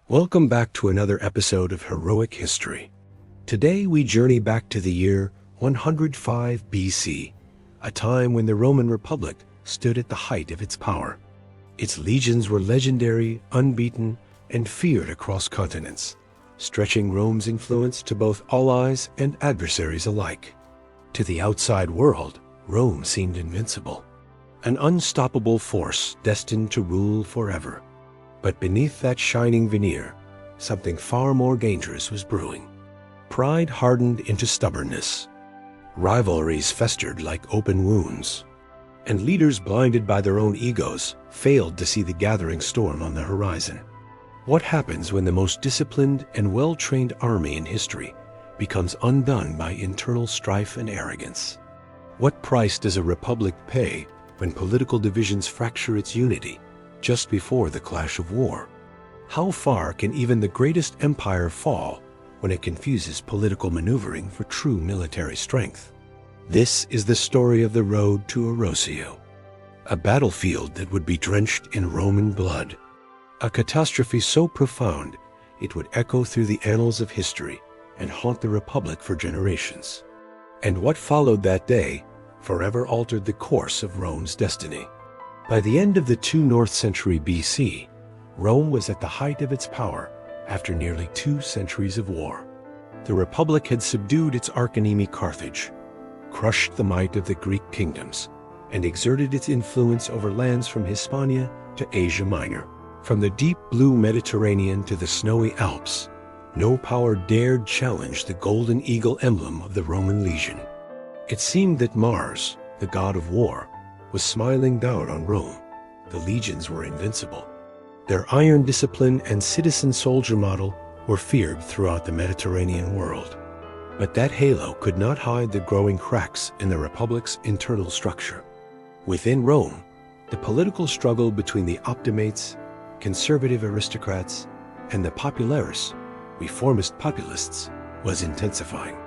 Welcome back to another episode of Heroic History. Today we journey back to the year 105 BC, a time when the Roman Republic stood at the height of its power. Its legions were legendary, unbeaten, and feared across continents, stretching Rome's influence to both allies and adversaries alike. To the outside world, Rome seemed invincible, an unstoppable force destined to rule forever. But beneath that shining veneer, something far more dangerous was brewing. Pride hardened into stubbornness. Rivalries festered like open wounds. And leaders blinded by their own egos failed to see the gathering storm on the horizon. What happens when the most disciplined and well-trained army in history becomes undone by internal strife and arrogance? What price does a republic pay when political divisions fracture its unity just before the clash of war? How far can even the greatest empire fall when it confuses political maneuvering for true military strength? This is the story of the road to Arausio, a battlefield that would be drenched in Roman blood, a catastrophe so profound it would echo through the annals of history and haunt the Republic for generations. And what followed that day forever altered the course of Rome's destiny. By the end of the 2nd century BC, Rome was at the height of its power after nearly 2 centuries of war. The Republic had subdued its archenemy Carthage, crushed the might of the Greek kingdoms, and exerted its influence over lands from Hispania to Asia Minor. From the deep blue Mediterranean to the snowy Alps, no power dared challenge the golden eagle emblem of the Roman legion. It seemed that Mars, the god of war, was smiling down on Rome. The legions were invincible. Their iron discipline and citizen soldier model were feared throughout the Mediterranean world. But that halo could not hide the growing cracks in the Republic's internal structure. Within Rome, the political struggle between the optimates, conservative aristocrats, and the populares, reformist populists, was intensifying.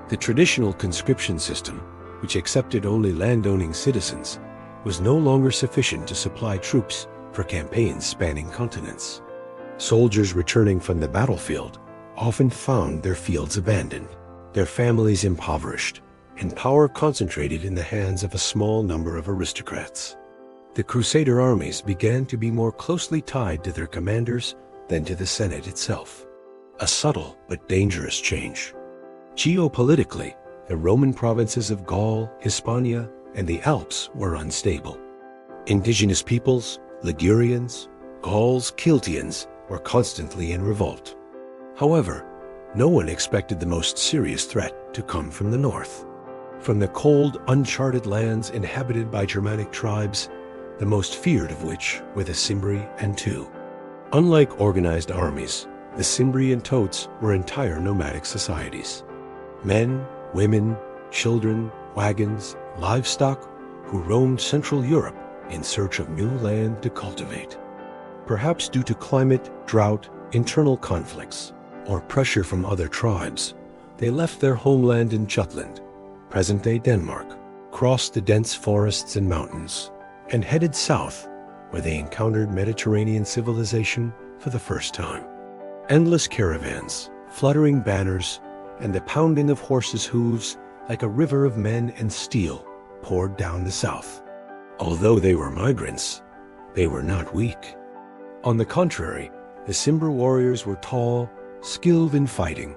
The traditional conscription system, which accepted only landowning citizens, was no longer sufficient to supply troops for campaigns spanning continents. Soldiers returning from the battlefield often found their fields abandoned, their families impoverished, and power concentrated in the hands of a small number of aristocrats. The Crusader armies began to be more closely tied to their commanders than to the Senate itself. A subtle but dangerous change. Geopolitically, the Roman provinces of Gaul, Hispania, and the Alps were unstable. Indigenous peoples, Ligurians, Gauls, Celtians, were constantly in revolt. However, no one expected the most serious threat to come from the north. From the cold, uncharted lands inhabited by Germanic tribes, the most feared of which were the Cimbri and Teu. Unlike organized armies, the Cimbri and Totes were entire nomadic societies. Men, women, children, wagons, livestock, who roamed Central Europe in search of new land to cultivate. Perhaps due to climate, drought, internal conflicts, or pressure from other tribes, they left their homeland in Jutland, present-day Denmark, crossed the dense forests and mountains, and headed south, where they encountered Mediterranean civilization for the first time. Endless caravans, fluttering banners, and the pounding of horses' hooves like a river of men and steel poured down the south. Although they were migrants, they were not weak. On the contrary, the Cimbri warriors were tall, skilled in fighting,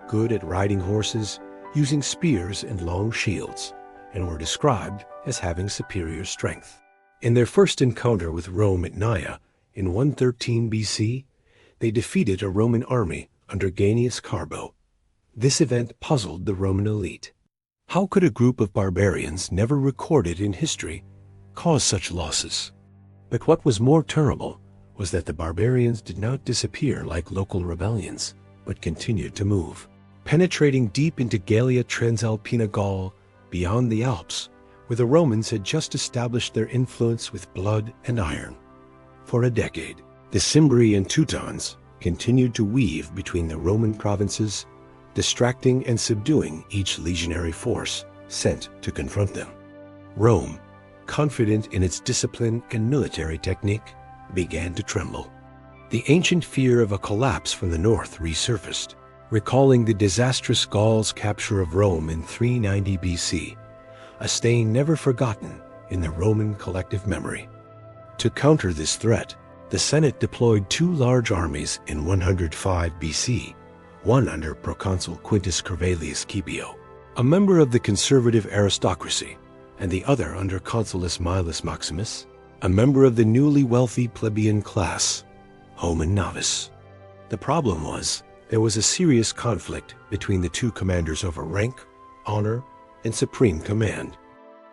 good at riding horses, using spears and long shields, and were described as having superior strength. In their first encounter with Rome at Naya in 113 BC, they defeated a Roman army under Gaius Carbo. This event puzzled the Roman elite. How could a group of barbarians never recorded in history cause such losses? But what was more terrible was that the barbarians did not disappear like local rebellions, but continued to move, penetrating deep into Gallia Transalpina Gaul, beyond the Alps, where the Romans had just established their influence with blood and iron. For a decade, the Cimbri and Teutons continued to weave between the Roman provinces, distracting and subduing each legionary force sent to confront them. Rome, confident in its discipline and military technique, began to tremble. The ancient fear of a collapse from the north resurfaced, recalling the disastrous Gauls' capture of Rome in 390 BC, a stain never forgotten in the Roman collective memory. To counter this threat, the Senate deployed two large armies in 105 BC, one under proconsul Quintus Corvelius Scipio, a member of the conservative aristocracy, and the other under consulus Milus Maximus, a member of the newly wealthy plebeian class, Homen Novus. The problem was, there was a serious conflict between the two commanders over rank, honor, and supreme command.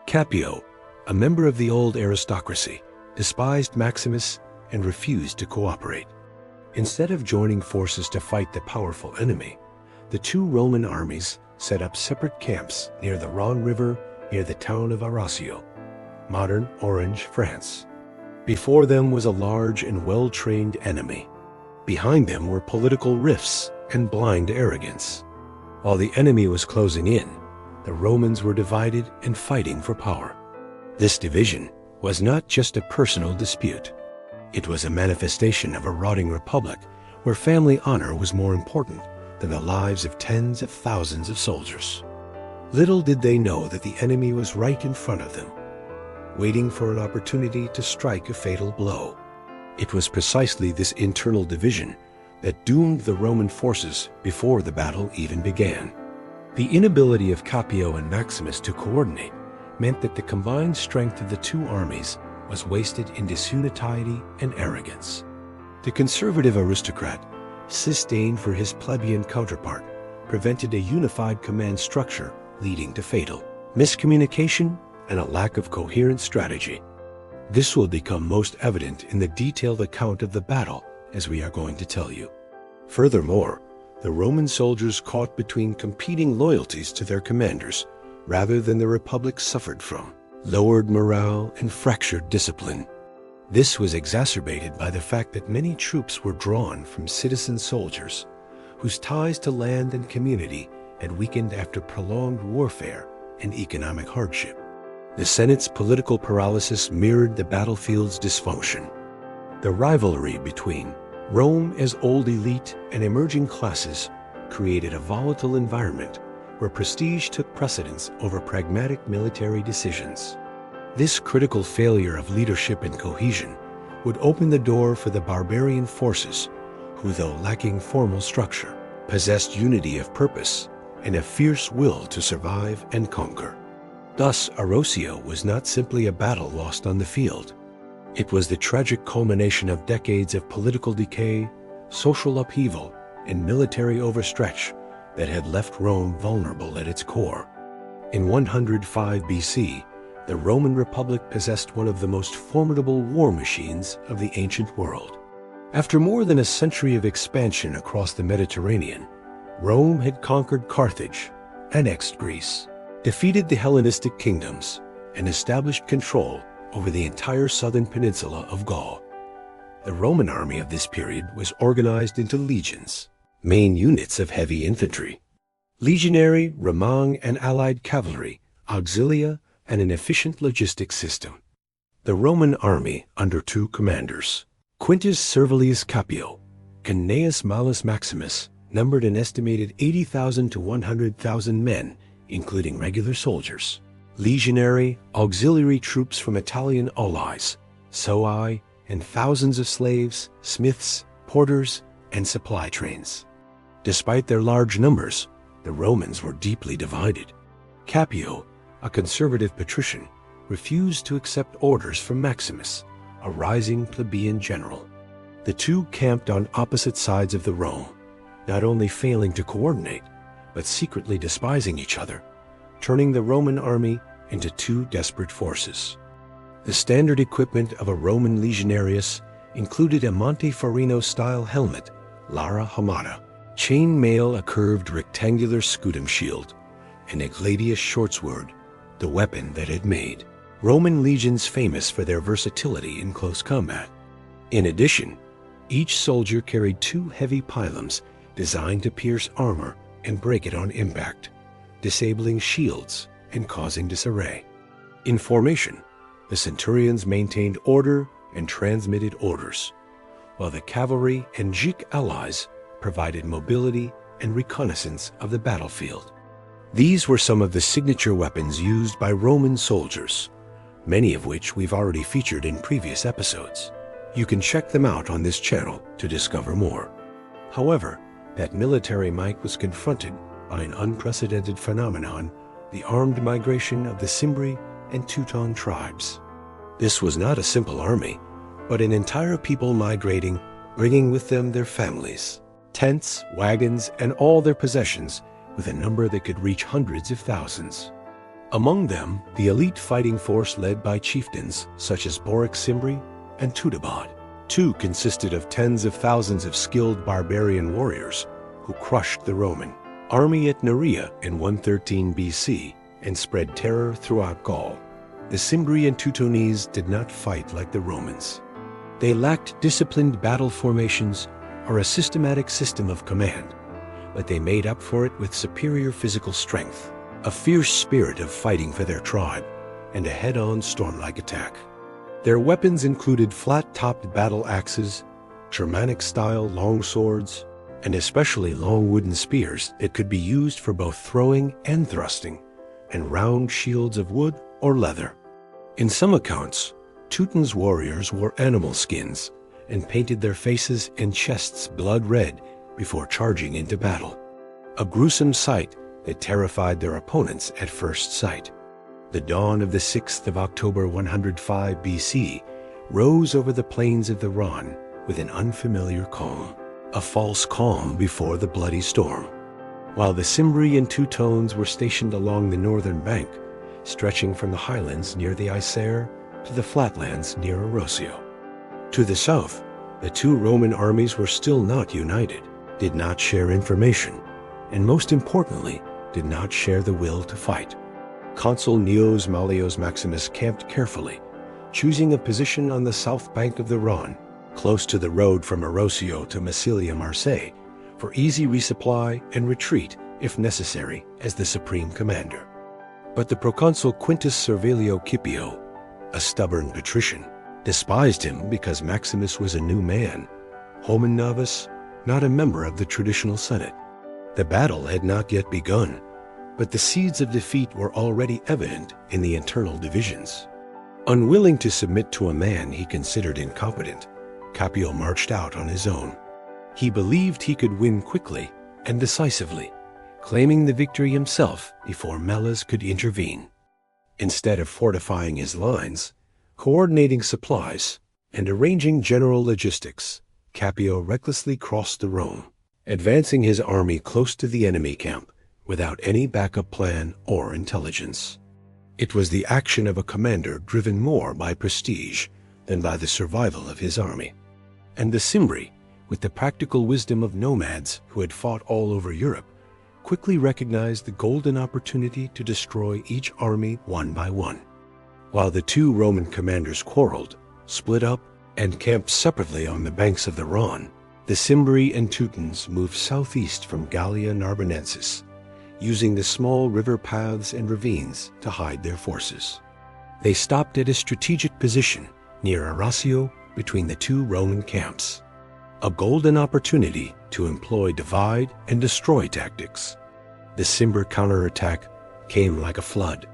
Scipio, a member of the old aristocracy, despised Maximus and refused to cooperate. Instead of joining forces to fight the powerful enemy, the two Roman armies set up separate camps near the Rhone River near the town of Arausio, modern Orange, France. Before them was a large and well-trained enemy. Behind them were political rifts and blind arrogance. While the enemy was closing in, the Romans were divided and fighting for power. This division was not just a personal dispute. It was a manifestation of a rotting republic where family honor was more important than the lives of tens of thousands of soldiers. Little did they know that the enemy was right in front of them, waiting for an opportunity to strike a fatal blow. It was precisely this internal division that doomed the Roman forces before the battle even began. The inability of Scipio and Maximus to coordinate meant that the combined strength of the two armies was wasted in disunity and arrogance. The conservative aristocrat, disdain for his plebeian counterpart, prevented a unified command structure leading to fatal miscommunication and a lack of coherent strategy. This will become most evident in the detailed account of the battle, as we are going to tell you. Furthermore, the Roman soldiers caught between competing loyalties to their commanders rather than the republic suffered from lowered morale and fractured discipline. This was exacerbated by the fact that many troops were drawn from citizen soldiers whose ties to land and community had weakened after prolonged warfare and economic hardship. The Senate's political paralysis mirrored the battlefield's dysfunction. The rivalry between Rome as old elite and emerging classes created a volatile environment where prestige took precedence over pragmatic military decisions. This critical failure of leadership and cohesion would open the door for the barbarian forces who, though lacking formal structure, possessed unity of purpose and a fierce will to survive and conquer. Thus, Arausio was not simply a battle lost on the field. It was the tragic culmination of decades of political decay, social upheaval, and military overstretch that had left Rome vulnerable at its core. In 105 BC, the Roman Republic possessed one of the most formidable war machines of the ancient world. After more than a century of expansion across the Mediterranean, Rome had conquered Carthage, annexed Greece, defeated the Hellenistic kingdoms, and established control over the entire southern peninsula of Gaul. The Roman army of this period was organized into legions, main units of heavy infantry, legionary, remang, and allied cavalry, auxilia, and an efficient logistics system. The Roman army, under two commanders, Quintus Servilius Scipio and Gnaeus Malus Maximus, numbered an estimated 80,000 to 100,000 men, including regular soldiers, legionary, auxiliary troops from Italian allies, Soi, and thousands of slaves, smiths, porters, and supply trains. Despite their large numbers, the Romans were deeply divided. Scipio, a conservative patrician, refused to accept orders from Maximus, a rising plebeian general. The two camped on opposite sides of the Rhone, not only failing to coordinate, but secretly despising each other, turning the Roman army into two desperate forces. The standard equipment of a Roman legionarius included a Montefarino-style helmet, Lara Hamada, chain mail, a curved rectangular scutum shield, and a gladius shortsword, the weapon that had made Roman legions famous for their versatility in close combat. In addition, each soldier carried two heavy pilums designed to pierce armor and break it on impact, disabling shields and causing disarray. In formation, the centurions maintained order and transmitted orders, while the cavalry and Greek allies provided mobility and reconnaissance of the battlefield. These were some of the signature weapons used by Roman soldiers, many of which we've already featured in previous episodes. You can check them out on this channel to discover more. However, that military might was confronted by an unprecedented phenomenon, the armed migration of the Cimbri and Teuton tribes. This was not a simple army, but an entire people migrating, bringing with them their families, tents, wagons, and all their possessions, with a number that could reach hundreds of thousands. Among them, the elite fighting force led by chieftains such as Boric Cimbri and Teutobod. Two consisted of tens of thousands of skilled barbarian warriors who crushed the Roman army at Nerea in 113 BC and spread terror throughout Gaul. The Cimbri and Teutonese did not fight like the Romans. They lacked disciplined battle formations or a systematic system of command, but they made up for it with superior physical strength, a fierce spirit of fighting for their tribe, and a head-on storm-like attack. Their weapons included flat-topped battle axes, Germanic-style long swords, and especially long wooden spears that could be used for both throwing and thrusting, and round shields of wood or leather. In some accounts, Teuton's warriors wore animal skins and painted their faces and chests blood red before charging into battle, a gruesome sight that terrified their opponents at first sight. The dawn of the 6th of October 105 BC rose over the plains of the Rhone with an unfamiliar calm, a false calm before the bloody storm. While the Cimbri and Teutones were stationed along the northern bank, stretching from the highlands near the Isere to the flatlands near Arausio. To the south, the two Roman armies were still not united, did not share information, and most importantly, did not share the will to fight. Consul Gnaeus Malleus Maximus camped carefully, choosing a position on the south bank of the Rhone, close to the road from Arausio to Massilia Marseille, for easy resupply and retreat if necessary as the supreme commander. But the proconsul Quintus Servilio Scipio, a stubborn patrician, despised him because Maximus was a new man, homen novus, not a member of the traditional Senate. The battle had not yet begun, but the seeds of defeat were already evident in the internal divisions. Unwilling to submit to a man he considered incompetent, Scipio marched out on his own. He believed he could win quickly and decisively, claiming the victory himself before Mellus could intervene. Instead of fortifying his lines, coordinating supplies, and arranging general logistics, Scipio recklessly crossed the Rhone, advancing his army close to the enemy camp without any backup plan or intelligence. It was the action of a commander driven more by prestige than by the survival of his army. And the Cimbri, with the practical wisdom of nomads who had fought all over Europe, quickly recognized the golden opportunity to destroy each army one by one. While the two Roman commanders quarreled, split up, and camped separately on the banks of the Rhone, the Cimbri and Teutons moved southeast from Gallia Narbonensis, using the small river paths and ravines to hide their forces. They stopped at a strategic position near Arausio between the two Roman camps, a golden opportunity to employ divide and destroy tactics. The Cimbri counterattack came like a flood.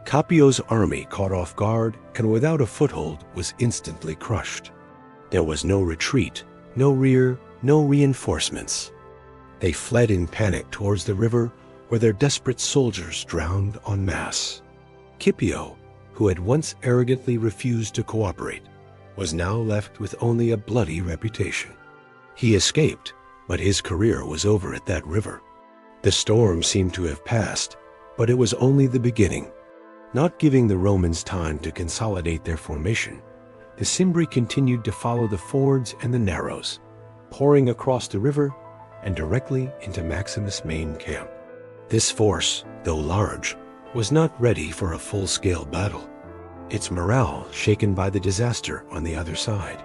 Scipio's army caught off guard and without a foothold was instantly crushed. There was no retreat, no rear, no reinforcements. They fled in panic towards the river where their desperate soldiers drowned en masse. Scipio, who had once arrogantly refused to cooperate, was now left with only a bloody reputation. He escaped, but his career was over at that river. The storm seemed to have passed, but it was only the beginning. Not giving the Romans time to consolidate their formation, the Cimbri continued to follow the fords and the narrows, pouring across the river and directly into Maximus' main camp. This force, though large, was not ready for a full-scale battle, its morale shaken by the disaster on the other side.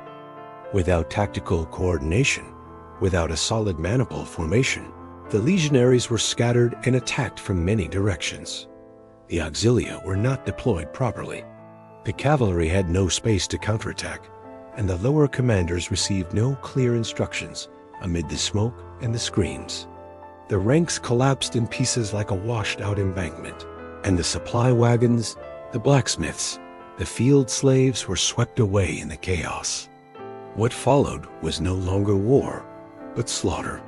Without tactical coordination, without a solid maniple formation, the legionaries were scattered and attacked from many directions. The auxilia were not deployed properly. The cavalry had no space to counterattack, and the lower commanders received no clear instructions amid the smoke and the screams. The ranks collapsed in pieces like a washed-out embankment, and the supply wagons, the blacksmiths, the field slaves were swept away in the chaos. What followed was no longer war, but slaughter.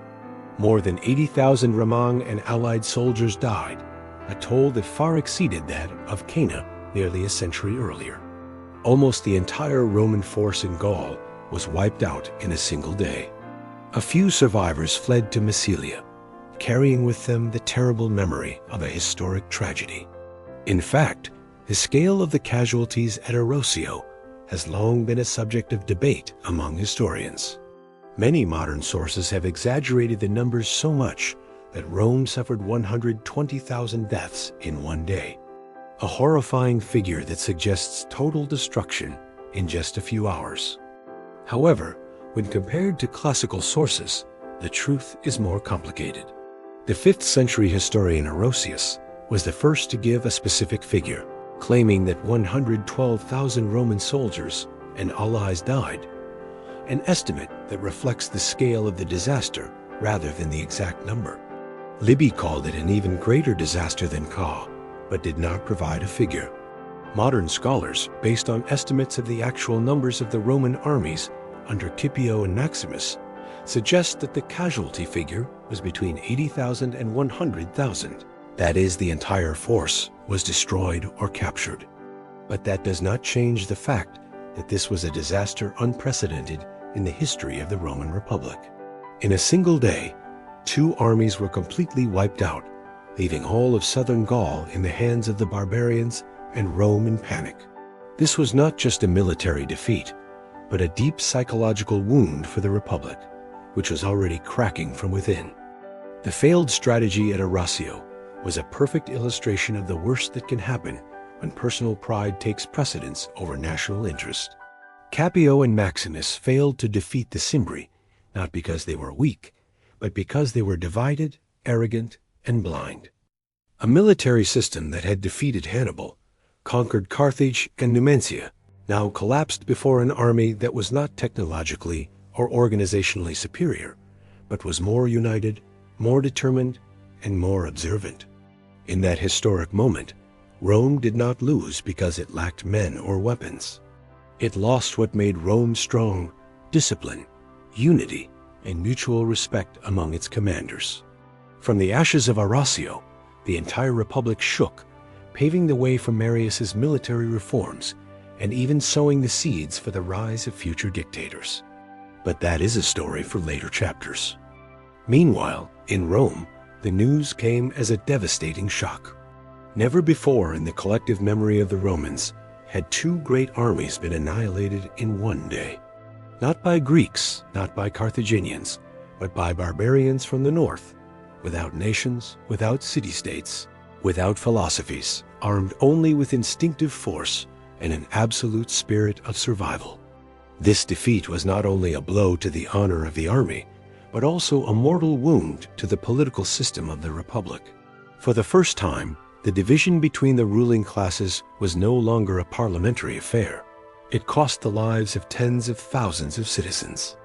More than 80,000 Romang and allied soldiers died, a toll that far exceeded that of Cana nearly a century earlier. Almost the entire Roman force in Gaul was wiped out in a single day. A few survivors fled to Massilia, carrying with them the terrible memory of a historic tragedy. In fact, the scale of the casualties at Arausio has long been a subject of debate among historians. Many modern sources have exaggerated the numbers so much that Rome suffered 120,000 deaths in one day, a horrifying figure that suggests total destruction in just a few hours. However, when compared to classical sources, the truth is more complicated. The 5th century historian Arausio was the first to give a specific figure, claiming that 112,000 Roman soldiers and allies died, an estimate that reflects the scale of the disaster rather than the exact number. Libby called it an even greater disaster than Ka, but did not provide a figure. Modern scholars, based on estimates of the actual numbers of the Roman armies under Scipio and Maximus, suggest that the casualty figure was between 80,000 and 100,000. That is, the entire force was destroyed or captured. But that does not change the fact that this was a disaster unprecedented in the history of the Roman Republic. In a single day, 2 armies were completely wiped out, leaving all of southern Gaul in the hands of the barbarians and Rome in panic. This was not just a military defeat, but a deep psychological wound for the Republic, which was already cracking from within. The failed strategy at Arausio was a perfect illustration of the worst that can happen when personal pride takes precedence over national interest. Scipio and Maximus failed to defeat the Cimbri, not because they were weak, but because they were divided, arrogant, and blind. A military system that had defeated Hannibal, conquered Carthage and Numancia, now collapsed before an army that was not technologically or organizationally superior, but was more united, more determined, and more observant. In that historic moment, Rome did not lose because it lacked men or weapons. It lost what made Rome strong: discipline, unity, and mutual respect among its commanders. From the ashes of Arausio, the entire republic shook, paving the way for Marius's military reforms and even sowing the seeds for the rise of future dictators. But that is a story for later chapters. Meanwhile, in Rome, the news came as a devastating shock. Never before in the collective memory of the Romans had 2 great armies been annihilated in one day. Not by Greeks, not by Carthaginians, but by barbarians from the north, without nations, without city-states, without philosophies, armed only with instinctive force and an absolute spirit of survival. This defeat was not only a blow to the honor of the army, but also a mortal wound to the political system of the Republic. For the first time, the division between the ruling classes was no longer a parliamentary affair. It cost the lives of tens of thousands of citizens.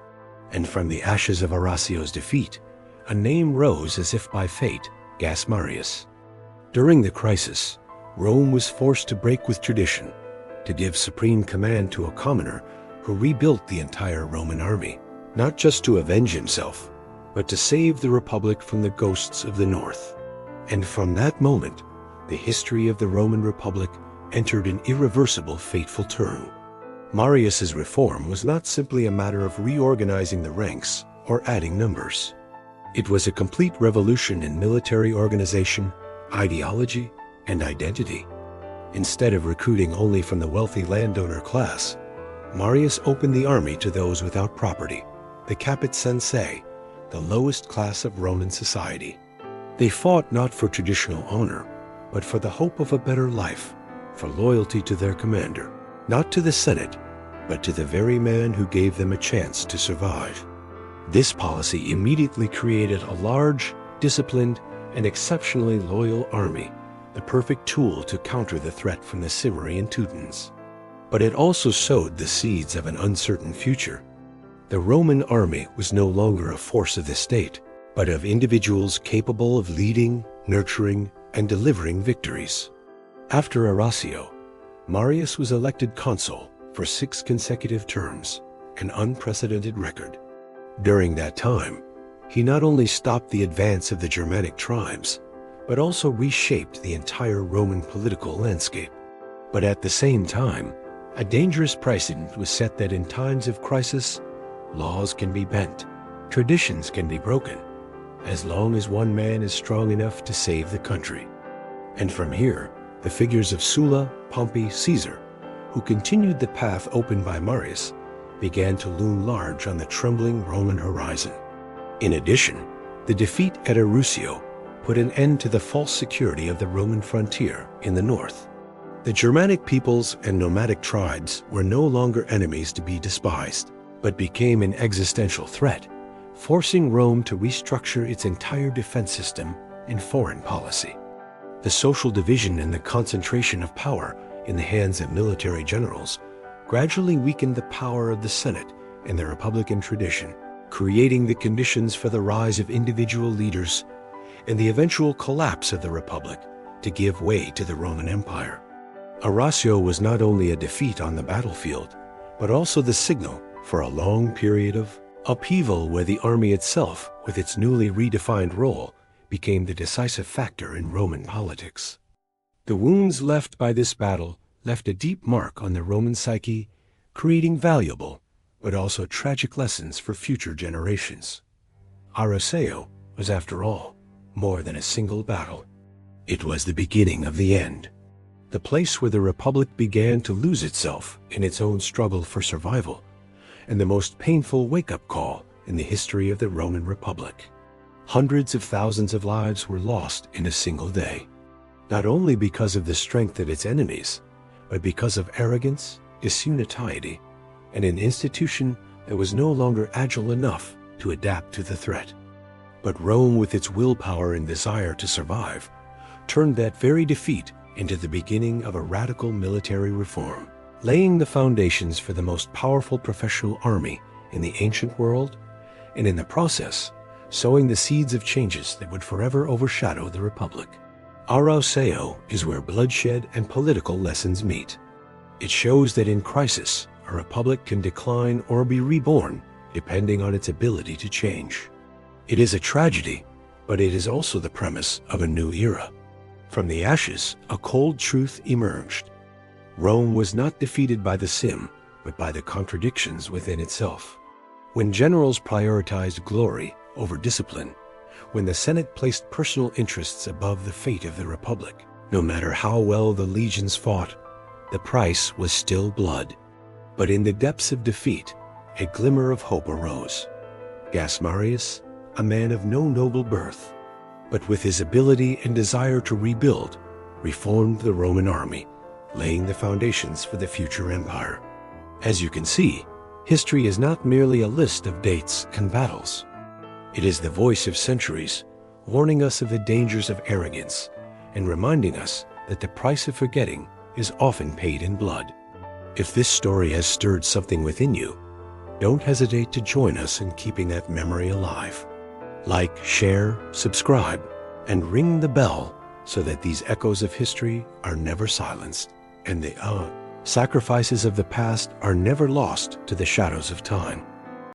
And from the ashes of Arausio's defeat, a name rose as if by fate: Gas Marius. During the crisis, Rome was forced to break with tradition, to give supreme command to a commoner who rebuilt the entire Roman army, not just to avenge himself, but to save the Republic from the ghosts of the North. And from that moment, the history of the Roman Republic entered an irreversible, fateful turn. Marius's reform was not simply a matter of reorganizing the ranks or adding numbers. It was a complete revolution in military organization, ideology, and identity. Instead of recruiting only from the wealthy landowner class, Marius opened the army to those without property, the caput sensae, the lowest class of Roman society. They fought not for traditional honor, but for the hope of a better life, for loyalty to their commander, not to the Senate, but to the very man who gave them a chance to survive. This policy immediately created a large, disciplined, and exceptionally loyal army, the perfect tool to counter the threat from the Cimmeri and Teutons. but it also sowed the seeds of an uncertain future. The Roman army was no longer a force of the state, but of individuals capable of leading, nurturing, and delivering victories. After Arausio, Marius was elected consul for 6 consecutive terms, an unprecedented record. During that time, he not only stopped the advance of the Germanic tribes, but also reshaped the entire Roman political landscape. But at the same time, a dangerous precedent was set that in times of crisis, laws can be bent, traditions can be broken, as long as one man is strong enough to save the country. And from here, the figures of Sulla, Pompey, Caesar, who continued the path opened by Marius, began to loom large on the trembling Roman horizon. In addition, the defeat at Arausio put an end to the false security of the Roman frontier in the north. The Germanic peoples and nomadic tribes were no longer enemies to be despised, but became an existential threat, forcing Rome to restructure its entire defense system and foreign policy. The social division and the concentration of power in the hands of military generals gradually weakened the power of the Senate and the Republican tradition, creating the conditions for the rise of individual leaders and the eventual collapse of the Republic to give way to the Roman Empire. Arausio was not only a defeat on the battlefield, but also the signal for a long period of upheaval where the army itself, with its newly redefined role, became the decisive factor in Roman politics. The wounds left by this battle left a deep mark on the Roman psyche, creating valuable, but also tragic lessons for future generations. Arausio was, after all, more than a single battle. It was the beginning of the end, the place where the Republic began to lose itself in its own struggle for survival, and the most painful wake-up call in the history of the Roman Republic. Hundreds of thousands of lives were lost in a single day, not only because of the strength of its enemies, but because of arrogance, disunity, and an institution that was no longer agile enough to adapt to the threat. But Rome, with its willpower and desire to survive, turned that very defeat into the beginning of a radical military reform, laying the foundations for the most powerful professional army in the ancient world, and in the process, sowing the seeds of changes that would forever overshadow the Republic. Arausio is where bloodshed and political lessons meet. It shows that in crisis, a republic can decline or be reborn depending on its ability to change. It is a tragedy, but it is also the premise of a new era. From the ashes, a cold truth emerged. Rome was not defeated by the sim, but by the contradictions within itself. When generals prioritized glory over discipline, when the Senate placed personal interests above the fate of the Republic, no matter how well the legions fought, the price was still blood. But in the depths of defeat, a glimmer of hope arose. Marius, a man of no noble birth, but with his ability and desire to rebuild, reformed the Roman army, laying the foundations for the future empire. As you can see, history is not merely a list of dates and battles. It is the voice of centuries, warning us of the dangers of arrogance and reminding us that the price of forgetting is often paid in blood. If this story has stirred something within you, don't hesitate to join us in keeping that memory alive. Like, share, subscribe, and ring the bell so that these echoes of history are never silenced and the sacrifices of the past are never lost to the shadows of time.